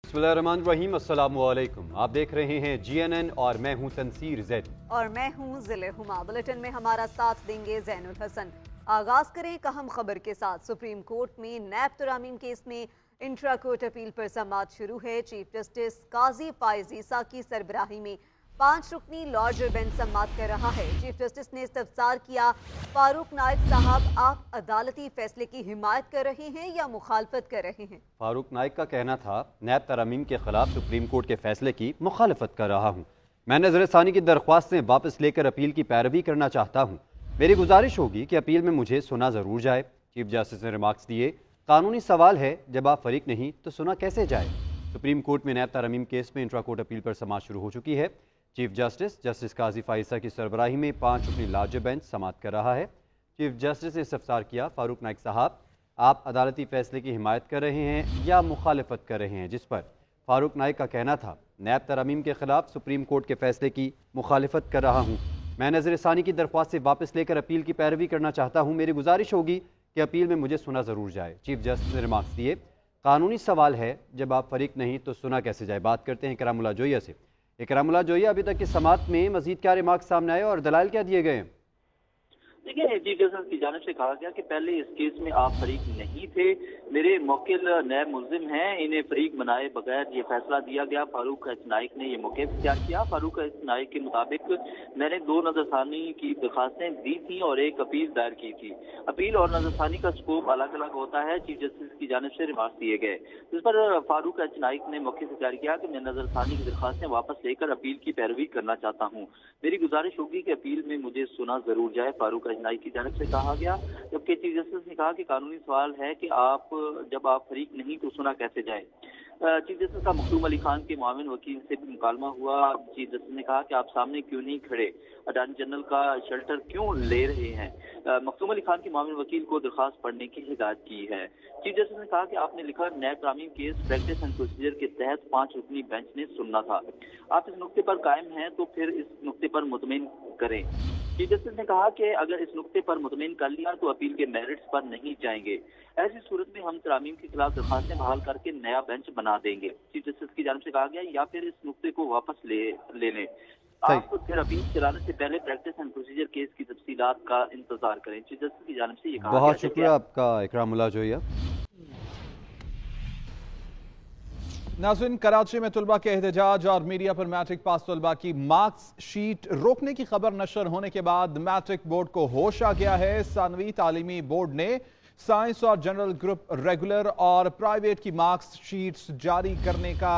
बिस्मिल्लाहिर्रहमानिर्रहीम, अस्सलामुअलैकुम। आप देख रहे हैं GNN और मैं हूं तनसीर जैद और मैं हूं ज़िले हुमा। बुलेटिन में हमारा साथ देंगे ज़ैनुल हसन। आगाज करें एक अहम खबर के साथ। सुप्रीम कोर्ट में नैब तरामीम केस में इंट्रा कोर्ट अपील पर समाअत शुरू है। चीफ जस्टिस काजी फाइज ईसा की सरबराही में 5 रुकनी लार्जर बेंच समाअत कर रहा है। चीफ जस्टिस ने इस्तफसार किया, फारूक नाइक साहब, आप अदालती फैसले की हिमायत कर रहे हैं या मुखालफत कर रहे हैं? फारूक नाइक का कहना था, नैब तरामीम के खिलाफ सुप्रीम कोर्ट के फैसले की मुखालफत कर रहा हूँ। मैं नजरसानी की दरख्वास्तें वापस लेकर अपील की पैरवी करना चाहता हूँ। मेरी गुजारिश होगी कि अपील में मुझे सुना ज़रूर जाए। चीफ जस्टिस ने रिमार्क्स दिए, कानूनी सवाल है, जब आप फरीक नहीं तो सुना कैसे जाए। सुप्रीम कोर्ट में नैब तरामीम केस में इंट्रा कोर्ट अपील पर समाअत शुरू हो चुकी है। चीफ जस्टिस काजी फाइसा की सरबराही में 5 रुकनी लार्जर बेंच समाअत कर रहा है। चीफ जस्टिस ने इस्तफसार किया, फारूक नाइक साहब, आप अदालती फैसले की हिमायत कर रहे हैं या मुखालफत कर रहे हैं? जिस पर फारूक नाइक का कहना था, नैब तरामीम के खिलाफ सुप्रीम कोर्ट के फैसले की मुखालफत कर रहा हूँ। मैं नजरसानी की दरख्वास्त से वापस लेकर अपील की पैरवी करना चाहता हूँ। मेरी गुजारिश होगी कि अपील में मुझे सुना ज़रूर जाए। चीफ जस्टिस ने रिमार्क्स दिए, कानूनी सवाल है, जब आप फरीक नहीं तो सुना कैसे जाए। बात करते हैं इकरामुल्लाह जोइया से। इकरामुल्लाह जोइया, अभी तक की समाअत में मजीद क्या रिमार्क्स सामने आए और दलाइल क्या दिए गए? देखिए, चीफ जस्टिस की जानिब से कहा गया कि पहले इस केस में आप फरीक नहीं थे, मेरे मौकिल नैब मुल्जिम हैं, इन्हें फरीक बनाए बगैर ये फैसला दिया गया। फारूक नाइक ने ये मौके इख्तियार किया। फारूक नाइक के मुताबिक मैंने 2 नजरसानी की दरखास्तें दी थी और एक अपील दायर की थी। अपील और नजरसानी का स्कोप अलग अलग होता है। चीफ जस्टिस की जानिब से रिमार्क्स दिए गए, जिस पर फारूक नाइक ने मौके से इख्तियार किया कि मैं नजरसानी की दरखास्तें वापस लेकर अपील की पैरवी करना चाहता हूँ। मेरी गुजारिश होगी कि अपील में मुझे सुना जरूर जाए, फारूक नाइक की जानिब से कहा गया। जबकि चीफ जस्टिस ने कहा कि कानूनी सवाल है कि जब आप फरीक नहीं तो सुना कैसे जाए। चीफ जस्टिस का मखदूम अली खान के मुआविन वकील से भी मुकालमा हुआ। चीफ जस्टिस ने कहा कि आप सामने क्यों नहीं खड़े, अटॉर्नी जनरल का शेल्टर क्यों ले रहे हैं। मखदूम अली खान के मुआविन वकील को दरखास्त पढ़ने की हिदायत की है। चीफ जस्टिस ने कहा कि आपने लिखा, नैब तरामीम केस प्रैक्टिस एंड प्रोसीजर के तहत 5 रुकनी बेंच ने सुनना था। आप इस नुक्ते पर कायम हैं तो फिर इस नुक्ते पर मुतमिन करें। चीफ जस्टिस ने कहा कि अगर इस नुक्ते पर मुतमिन कर लिया तो अपील के मेरिट्स पर नहीं जाएंगे। ऐसी सूरत में हम तरामीम के खिलाफ दरखास्तें बहाल करके नया बेंच बना देंगे। चीफ जस्टिस की जानिब से कहा गया, या फिर इस नुक्ते को वापस ले लें। आप फिर अपील चलाने से पहले प्रैक्टिस एंड प्रोसीजर केस की तफसीलात का इंतजार करें। चीफ जस्टिस की जानिब से ये कहा। बहुत शुक्रिया आपका इकरामुल्लाह जोइया। नाज़रीन, कराची में तुलबा के एहतजाज और मीडिया पर मैट्रिक पास तुलबा की मार्क्स शीट रोकने की खबर नशर होने के बाद मैट्रिक बोर्ड को होश आ गया है। सानवी तालीमी बोर्ड ने साइंस और जनरल ग्रुप रेगुलर और प्राइवेट की मार्क्स शीट्स जारी करने का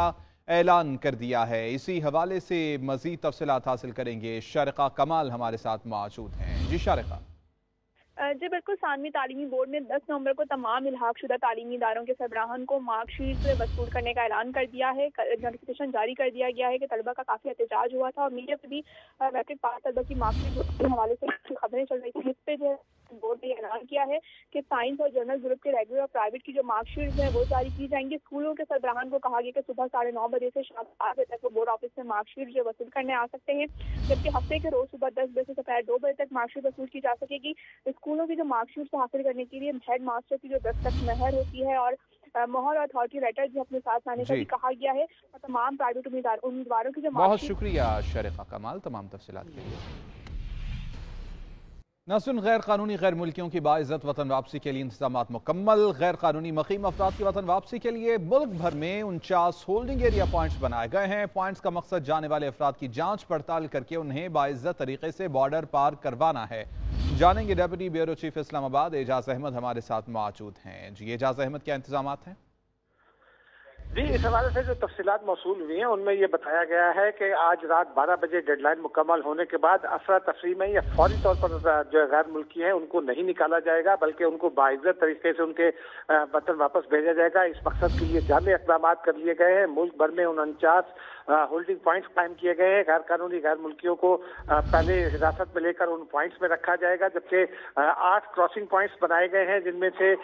ऐलान कर दिया है। इसी हवाले से मजीद तफसीलात हासिल करेंगे। शारिका कमाल हमारे साथ मौजूद हैं। जी शारिका। जी बिल्कुल, सानवी तालीमी बोर्ड ने 10 नवंबर को तमाम इल्हाक शुदा तालीमी इदारों के सरबराहान को मार्कशीट वसूल करने का ऐलान कर दिया है। नोटिफिकेशन जारी कर दिया गया है कि तलबा का काफ़ी एहतजाज हुआ था और मीडिया पर भी मैट्रिक पास तलबा की मार्कशीट के हवाले से खबरें चल रही थी। इस पर जो बोर्ड ने ऐलान किया है कि साइंस और जनरल ग्रुप के रेगुलर और प्राइवेट की जो मार्कशीट है वो जारी की जाएंगी। स्कूलों के सरबराहान को कहा गया कि सुबह 9:30 बजे से शाम 7 बजे तक वो बोर्ड ऑफिस में मार्कशीट जो वसूल करने आ सकते हैं, जबकि हफ्ते के रोज सुबह 10 बजे से दोपहर 2 बजे तक मार्कशीट वसूल की जा सकेगी। स्कूलों की जो मार्कशीट हासिल करने के लिए हेड मास्टर की जो दस्तखत महर होती है और मोहर अथॉरिटी लेटर भी अपने साथ लाने का भी कहा गया है। और तमाम प्राइवेट उम्मीदवारों की जो बहुत शुक्रिया शारिका कमाल तमाम तफसीलात के लिए। नाज़रीन, गैर कानूनी गैर मुल्कियों की बाइज़्ज़त वतन वापसी के लिए इंतजामात मुकम्मल। गैर कानूनी मकीम अफराद की वतन वापसी के लिए मुल्क भर में 49 होल्डिंग एरिया पॉइंट्स बनाए गए हैं। पॉइंट्स का मकसद जाने वाले अफराद की जांच पड़ताल करके उन्हें बाइज़्ज़त तरीके से बॉर्डर पार करवाना है। जानेंगे deputy bureau chief Islamabad Ejaz Ahmed हमारे साथ मौजूद हैं। जी एजाज अहमद, क्या इंतजामात हैं? जी, इस हवाले से जो तफसीलात मौसूल हुई हैं उनमें ये बताया गया है कि आज रात 12 बजे डेडलाइन मुकम्मल होने के बाद अफरा तफरी में या फौरी तौर पर जो गैर मुल्की हैं उनको नहीं निकाला जाएगा, बल्कि उनको बाइज़्ज़त तरीके से उनके वतन वापस भेजा जाएगा। इस मकसद के लिए जामे इक़दाम कर लिए गए हैं। मुल्क भर में 49 होल्डिंग पॉइंट्स कायम किए गए हैं। गैर कानूनी गैर मुल्कियों को पहले हिरासत में लेकर उन पॉइंट्स में रखा जाएगा, जबकि 8 क्रॉसिंग पॉइंट्स बनाए गए हैं, जिनमें से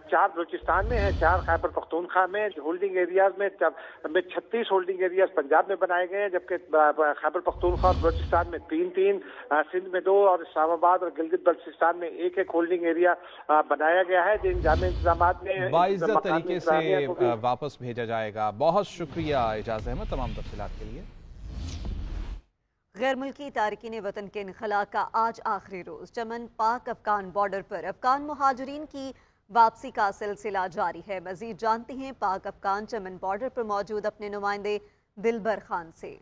4 बलूचिस्तान में है, 4 खैबर पख्तूनख्वा में। होल्डिंग एरियाज में 36 होल्डिंग एरियाज पंजाब में बनाए गए हैं, जबकि खैबर पख्तूनख्वा और बलूचिस्तान में 3-3, सिंध में 2 और इस्लामाबाद और गिलगित बल्तिस्तान में 1-1 होल्डिंग एरिया बनाया गया है, जिन जामे इंतजामात में बाइज्जत तरीके से वापस भेजा जाएगा। बहुत शुक्रिया एजाज अहमद तमाम तफसीलात के लिए। गैर मुल्की तारकीन वतन के इनखला का आज आखिरी रोज। चमन पाक अफगान बॉर्डर पर अफगान मुहाजिरीन की वापसी का सिलसिला जारी है। मजीद जानते हैं पाक अफगान चमन बॉर्डर पर मौजूद अपने नुमाइंदे दिलबर खान से।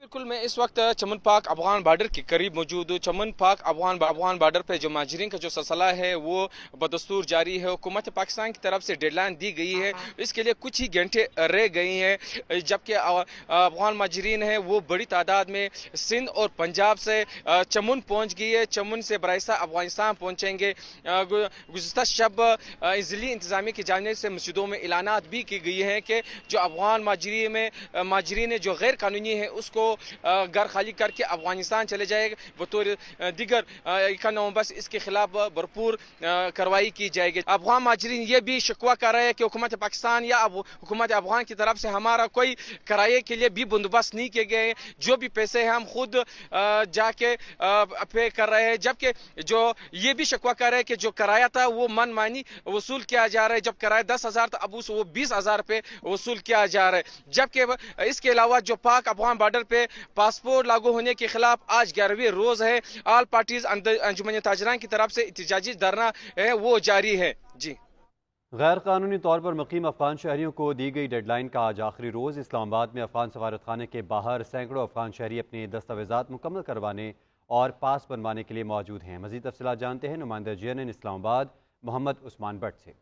बिल्कुल, मैं इस वक्त चमन पाक अफगान बॉर्डर के करीब मौजूद हूँ। चमन पाक अफगान बॉर्डर पे जो मुहाजिरीन का जो सिलसिला है वो बदस्तूर जारी है। हुकूमत पाकिस्तान की तरफ से डेडलाइन दी गई है, इसके लिए कुछ ही घंटे रह गए हैं, जबकि अफगान मुहाजिरीन है वो बड़ी तादाद में सिंध और पंजाब से चमन पहुँच गई है। चमन से बराइस्ता अफगानिस्तान पहुँचेंगे। गुज़िश्ता शब ज़िली इंतजामिया की जानिब से मस्जिदों में ऐलानात भी की गई हैं कि जो अफगान मुहाजिरीन जो गैर कानूनी है उसको घर खाली करके अफगानिस्तान चले जाएगा। बतौर दिगर 1 नवंबर से इसके खिलाफ भरपूर कार्रवाई की जाएगी। अफगान मुहाजिरीन ये भी शिकवा कर रहे हैं कि हुकूमत पाकिस्तान या हुकूमत अफगान की तरफ से हमारा कोई किराए के लिए भी बंदोबस्त नहीं किए गए। जो भी पैसे हैं हम खुद जाके पे कर रहे हैं, जबकि जो ये भी शिकवा कर रहे हैं कि जो किराया था वो मनमानी वसूल किया जा रहा है। जब किराया 10,000 था, अब वो 20,000 पे वसूल किया जा रहा है। जबकि इसके अलावा जो पाक अफगान बॉर्डर पे पासपोर्ट लागू होने के खिलाफ आज 11वीं रोज है। ऑल पार्टीज अंजुमन ताजरान की तरफ से एहतजाजी धरना है वो जारी है। जी, गैर कानूनी तौर पर मुकीम अफगान शहरियों को दी गई डेडलाइन का आज आखिरी रोज। इस्लामाबाद में अफगान सफारत खाने के बाहर सैकड़ों अफगान शहरी अपने दस्तावेजात मुकम्मल करवाने और पास बनवाने के लिए मौजूद हैं। मजीद तफसीलात जानते हैं नुमाइंदा JNN इस्लामाबाद मोहम्मद उस्मान भट्ट से।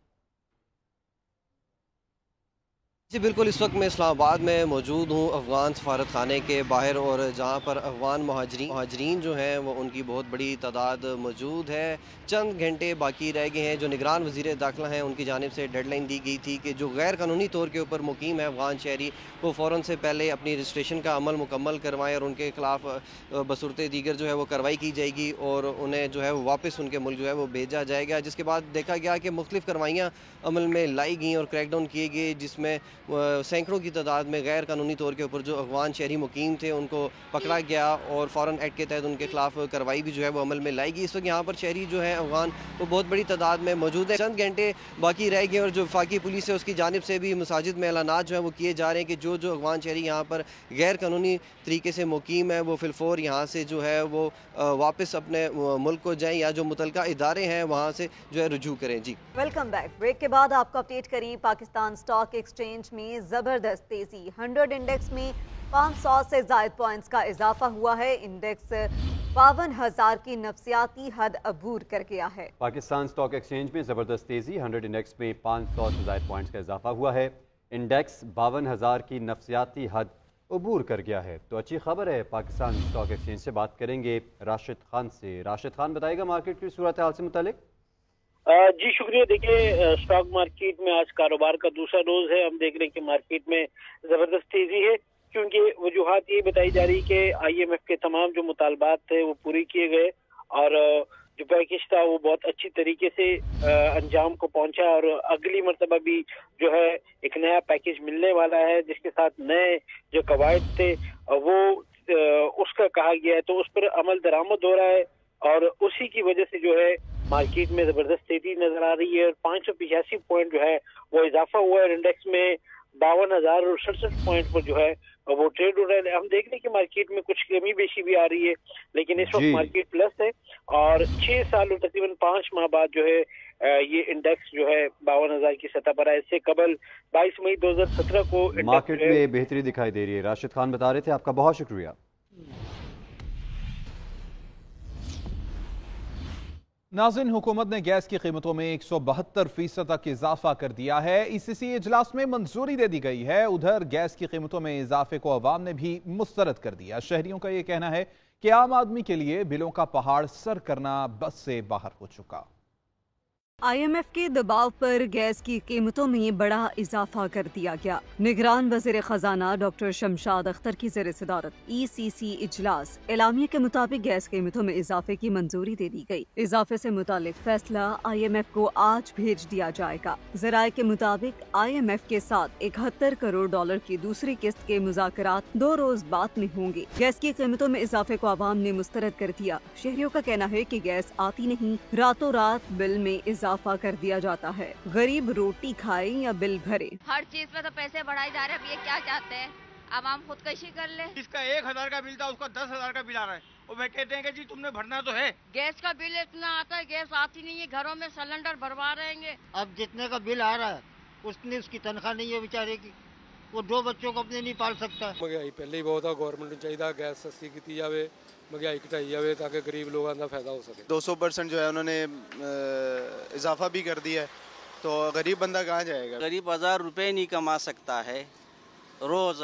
जी बिल्कुल, इस वक्त मैं इस्लामाबाद में मौजूद हूँ अफ़गान सफारत खाने के बाहर, और जहाँ पर अफ़गान मुहाजिरीन जो हैं वो उनकी बहुत बड़ी तादाद मौजूद है। चंद घंटे बाकी रह गए हैं। जो निगरान वज़ीर दाखिला हैं उनकी जानिब से डेडलाइन दी गई थी कि जो गैर कानूनी तौर के ऊपर मुकीम है अफ़गान शहरी वो फ़ौरन से पहले अपनी रजिस्ट्रेशन का अमल मुकम्मल करवाएँ और उनके ख़िलाफ़ बसूरत दीगर जो है वो कार्रवाई की जाएगी और उन्हें जो है वो वापस उनके मुल्क जो है वो भेजा जाएगा। जिसके बाद देखा गया कि मुख्तलिफ़ कार्रवाइयाँ अमल में लाई गई और क्रैकडाउन किए गए, जिसमें सैकड़ों की तादाद में गैर कानूनी तौर के ऊपर जो अफगान शहरी मुकीम थे उनको पकड़ा गया और फ़ौरन एक्ट के तहत उनके खिलाफ कार्रवाई भी जो है वो अमल में लाएगी। इस वक्त यहाँ पर शहरी जो है अफगान वो बहुत बड़ी तादाद में मौजूद है। चंद घंटे बाकी रह गए और जो वफाकी पुलिस है उसकी जानिब से भी मसाजिद में ऐलानात जो है वो किए जा रहे हैं कि जो अफगान शहरी यहाँ पर गैर कानूनी तरीके से मुकीम है वो फिलफौर यहाँ से जो है वो वापस अपने मुल्क को जाएँ या जो मुतलका इदारे हैं वहाँ से जो है रुजू करें। जी, वेलकम बैक। ब्रेक के बाद आपको अपडेट करें पाकिस्तान स्टॉक एक्सचेंज में जबरदस्त तेजी। 100 इंडेक्स में 500 से ज्यादा पॉइंट्स का इजाफा हुआ है। इंडेक्स 52,000 की नफसियाती हद अबूर कर गया है। पाकिस्तान स्टॉक एक्सचेंज में जबरदस्त तेजी। 100 इंडेक्स में 500 से ज्यादा पॉइंट्स का इजाफा हुआ है। इंडेक्स 52,000 की नफसियाती हद अबूर कर गया है। तो अच्छी खबर है। पाकिस्तान स्टॉक एक्सचेंज से बात करेंगे राशिद खान से। राशिद खान बताएगा मार्केट की सूरत हाल से मुतालिक। जी शुक्रिया। देखिए, स्टॉक मार्केट में आज कारोबार का दूसरा रोज है। हम देख रहे हैं कि मार्केट में जबरदस्त तेजी है, क्योंकि वजूहात ये बताई जा रही कि IMF के तमाम जो मुतालबात थे वो पूरे किए गए और जो पैकेज था वो बहुत अच्छी तरीके से अंजाम को पहुंचा और अगली मरतबा भी जो है एक नया पैकेज मिलने वाला है, जिसके साथ नए जो कवायद थे वो उसका कहा गया है, तो उस पर अमल दरामद हो रहा है और उसी की वजह से जो है मार्केट में जबरदस्त तेजी नजर आ रही है। 585 पॉइंट जो है वो इजाफा हुआ है। इंडेक्स में 52,067 पॉइंट पर जो है वो ट्रेड हो रहा है। हम देख रहे हैं कि मार्केट में कुछ कमी बेशी भी आ रही है, लेकिन इस वक्त मार्केट प्लस है और 6 साल और तकरीबन 5 माह बाद जो है ये इंडेक्स जो है 52,000 की सतह पर है। इससे कबल 22 मई 2017 को मार्केट में बेहतरी दिखाई दे रही है। राशिद खान बता रहे थे, आपका बहुत शुक्रिया। नाज़रीन, हुकूमत ने गैस की कीमतों में 172% तक इजाफा कर दिया है। इसी इजलास में मंजूरी दे दी गई है। उधर गैस की कीमतों में इजाफे को अवाम ने भी मुस्तरद कर दिया। शहरियों का यह कहना है कि आम आदमी के लिए बिलों का पहाड़ सर करना बस से बाहर हो चुका। IMF के दबाव पर गैस की कीमतों में बड़ा इजाफा कर दिया गया। निगरान वज़ीर खजाना डॉक्टर शमशाद अख्तर की ज़ेर सदारत ECC इजलास एलामिया के मुताबिक गैस कीमतों में इजाफे की मंजूरी दे दी गई। इजाफे से मुतालिक फैसला IMF को आज भेज दिया जाएगा। ज़राए के मुताबिक IMF के साथ 71 करोड़ डॉलर की दूसरी किस्त के मुज़ाकरात 2 रोज बाद में होंगे। गैस की कीमतों में इजाफे को आवाम ने मुस्तरद कर दिया। शहरियों का कहना है कि गैस आती नहीं, रातों रात बिल में इजाफा कर दिया जाता है। गरीब रोटी खाए या बिल भरे, हर चीज पे तो पैसे बढ़ाए जा रहे हैं। अब ये क्या चाहते हैं, आवाम खुदकशी कर ले। इसका 1000 का बिल था, उसका 10,000 का बिल आ रहा है। और वे कहते हैं कि जी तुमने भरना तो है। गैस का बिल इतना आता है, गैस आती नहीं है, घरों में सिलेंडर भरवा रहेंगे। अब जितने का बिल आ रहा है उतनी उसकी तनख्वाह नहीं है बेचारे की, वो 2 बच्चों को अपने नहीं पाल सकता। महंगाई पहले ही बहुत है, गवर्नमेंट को चाहिए गैस सस्ती की जाए, महंगाई घटाई जाए ताकि गरीब लोगों का फायदा हो सके। 200% जो है उन्होंने इजाफा भी कर दिया है, तो गरीब बंदा कहाँ जाएगा? गरीब 1000 रुपये नहीं कमा सकता है रोज,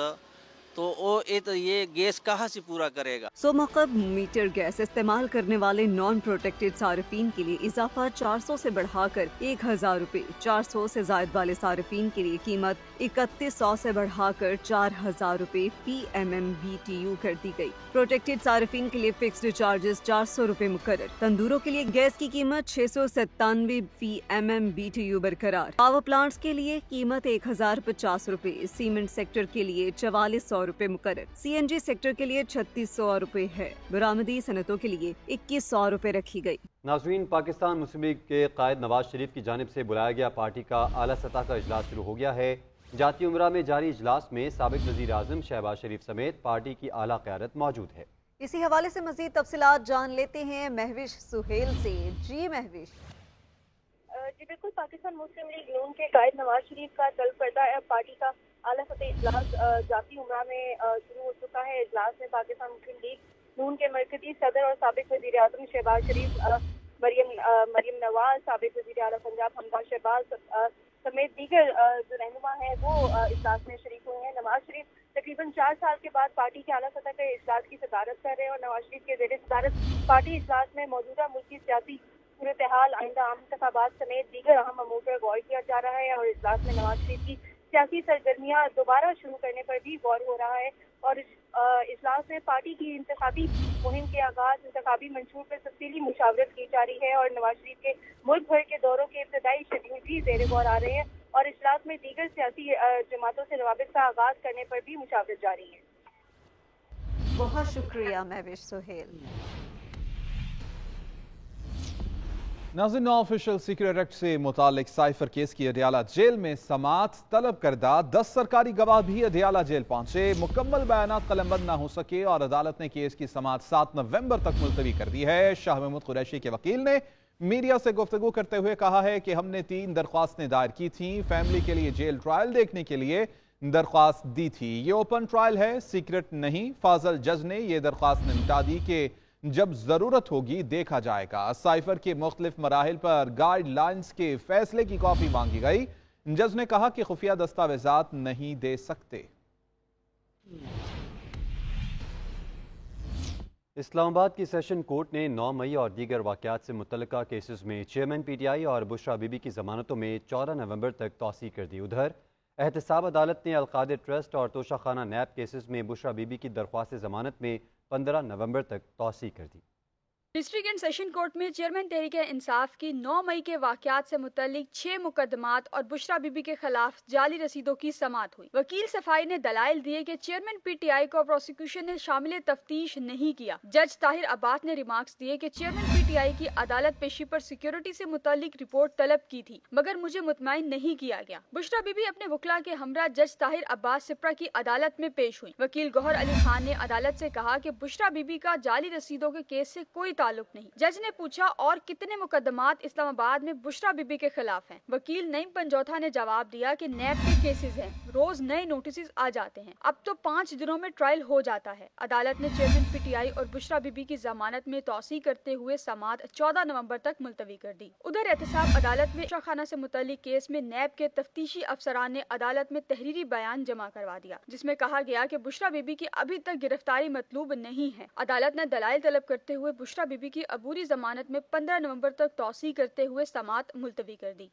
तो ये गैस कहाँ से पूरा करेगा? सोमकब मीटर गैस इस्तेमाल करने वाले नॉन प्रोटेक्टेड सार्फिन के लिए इजाफा 400 से बढ़ाकर 1000 रुपये। 400 से जायद वाले सार्फिन के लिए कीमत 3100 से बढ़ाकर 4000 रुपये फी MMBTU कर दी गई। प्रोटेक्टेड सार्फिन के लिए फिक्स्ड चार्जेस 400 रुपये मुकर्रर। तंदूरों के लिए गैस की कीमत 697 फी MMBTU बरकरार। पावर प्लांट्स के लिए कीमत 1050 रुपये। सीमेंट सेक्टर के लिए 4400 रुपए मुकर्रर। CNG सेक्टर के लिए 3600 रुपए है। बरामदी सनतों के लिए 2100 रुपए रखी गई। नाज़रीन, पाकिस्तान मुस्लिम लीग के कायद नवाज शरीफ की जानिब से बुलाया गया पार्टी का आला सतह का इजलास शुरू हो गया है। जाती उमरा में जारी इजलास में साबिक वज़ीर आज़म शहबाज शरीफ समेत पार्टी की आला क़यादत मौजूद है। इसी हवाले से मज़ीद तफसीलात जान लेते हैं महविश सुहेल से। जी महविश। जी बिल्कुल, पाकिस्तान मुस्लिम लीग नून के कायद नवाज शरीफ का तलब करदा है पार्टी का आला सतह इजलास जाती उमरा में शुरू हो चुका है। इजलास में पाकिस्तान मुस्लिम लीग नून के मरकजी सदर और साबिक वज़ीर आज़म शहबाज शरीफ, मरियम नवाज, साबिक वज़ीर आला पंजाब हमदा शहबाज समेत दीगर जो रहनुमा हैं वो इजलास में शरीक हुए हैं। नवाज शरीफ तकरीबन 4 साल के बाद पार्टी के आला सतह के इजलास की सदारत कर रहे हैं और नवाज शरीफ के ज़ेर सदारत पार्टी इजलास में मौजूदा मुल्की सियासी सूरत हाल, आइंदा आम इंतखाबात समेत दीगर अहम अमूर पर गौर किया जा रहा है और इजलास में नवाज शरीफ की सियासी सरगर्मियां दोबारा शुरू करने पर भी गौर हो रहा है। और इजलास में पार्टी की इंतखाबी मुहिम के आगाज, इंतखाबी मंशूर पर तफसीली मुशावरत की जा रही है और नवाज शरीफ के मुल्क भर के दौरों के इब्तदाई शेड्यूल भी ज़ेर गौर आ रहे हैं और इजलास में दीगर सियासी जमातों से रवाबित का आगाज करने पर भी मुशावरत जारी है। बहुत शुक्रिया महविश सुहेल। नाज़रीन, ऑफिशियल सीक्रेट एक्ट से मुतालिक साइफर केस की अडियाला जेल में समाअत तलब करदा 10 सरकारी गवाह भी अडियाला जेल पहुंचे। मुकम्मल बयानात कलमबंद न हो सके और अदालत ने केस की समाअत 7 नवंबर तक मुलतवी कर दी है। शाह महमूद कुरैशी के वकील ने मीडिया से गुफ्तगू करते हुए कहा है कि हमने 3 दरख्वास्तें दायर की थी। फैमिली के लिए जेल ट्रायल देखने के लिए दरख्वास्त दी थी। ये ओपन ट्रायल है, सीक्रेट नहीं। फाजल जज ने यह दरख्वास्त निपटा दी कि जब जरूरत होगी देखा जाएगा। साइफर के मुख्तलिफ मराहिल पर गाइडलाइंस के फैसले की कॉपी मांगी गई। जज ने कहा कि खुफिया दस्तावेजात नहीं दे सकते। इस्लामाबाद की सेशन कोर्ट ने 9 मई और दीगर वाक़यात से मुतल्लिका केसेस में चेयरमैन PTI और बुशरा बीबी की जमानतों में 14 नवंबर तक तौसी कर दी। उधर एहतसाब अदालत ने अलकादिर ट्रस्ट और तोशाखाना नैब केसेस में बुशरा बीबी की दरख्वास्त जमानत में 15 नवंबर तक तौसी कर दी। डिस्ट्रिक्ट एंड सेशन कोर्ट में चेयरमैन तहरीक इंसाफ की 9 मई के वाकयात से मुतल्लिक 6 मुकदमात और बुशरा बीबी के खिलाफ जाली रसीदों की समाअत हुई। वकील सफाई ने दलाइल दिए कि चेयरमैन PTI को प्रोसिक्यूशन ने शामिल तफ्तीश नहीं किया। जज ताहिर अब्बास ने रिमार्क्स दिए कि चेयरमैन PTI की अदालत पेशी पर सिक्योरिटी से मुतल्लिक रिपोर्ट तलब की थी मगर मुझे मुतमईन नहीं किया गया। बुशरा बीबी अपने वकला के हमरा जज ताहिर अब्बास सिप्रा की अदालत में पेश हुई। वकील गौहर अली खान ने अदालत से कहा कि बुशरा बीबी का जाली रसीदों के केस से कोई ताल्लुक नहीं। जज ने पूछा और कितने मुकदमात इस्लामाबाद में बुशरा बीबी के खिलाफ हैं। वकील नईम पंजौथा ने जवाब दिया कि नैब के केसेस हैं, रोज नए नोटिस आ जाते हैं, अब तो 5 दिनों में ट्रायल हो जाता है। अदालत ने चेयरमैन PTI और बुशरा बीबी की जमानत में तौसी करते हुए समाअत 14 नवंबर तक मुलतवी कर दी। उधर एहतसाब अदालत में खाना से मुतल्लिक केस में नैब के तफ्तीशी अफसरान ने अदालत में तहरीरी बयान जमा करवा दिया जिसमें कहा गया कि बुशरा बीबी की अभी तक गिरफ्तारी मतलूब नहीं है। अदालत ने दलाइल तलब करते हुए बुशरा बीबी की अबूरी जमानत में 15 नवंबर तक तौसी करते हुए समाअत मुलतवी कर दी।